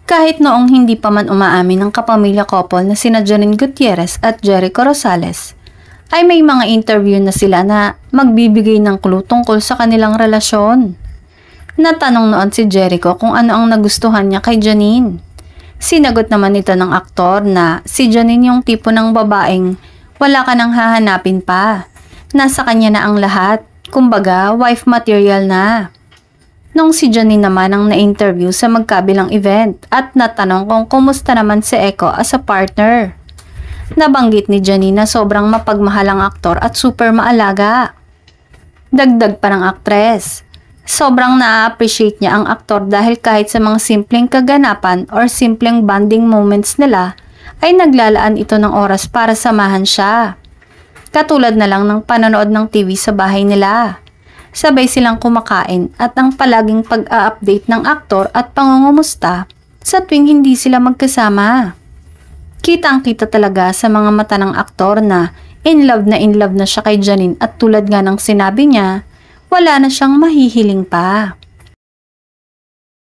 Kahit noong hindi pa man umaamin ng kapamilya couple na sina Janine Gutierrez at Jericho Rosales, ay may mga interview na sila na magbibigay ng clue tungkol sa kanilang relasyon. Natanong noon si Jericho kung ano ang nagustuhan niya kay Janine. Sinagot naman ito ng aktor na si Janine yung tipo ng babaeng wala ka nang hahanapin pa. Nasa kanya na ang lahat, kumbaga wife material na. Nung si Janine naman ang na-interview sa magkabilang event at natanong kung kumusta naman si Echo as a partner. Nabanggit ni Janine na sobrang mapagmahal ang aktor at super maalaga. Dagdag pa ng aktres, sobrang na-appreciate niya ang aktor dahil kahit sa mga simpleng kaganapan or simpleng bonding moments nila ay naglalaan ito ng oras para samahan siya. Katulad na lang ng panonood ng TV sa bahay nila. Sabay silang kumakain at ang palaging pag-a-update ng aktor at pangungumusta sa tuwing hindi sila magkasama. Kitang-kita talaga sa mga mata ng aktor na in love na siya kay Janine at tulad nga ng sinabi niya, wala na siyang mahihiling pa.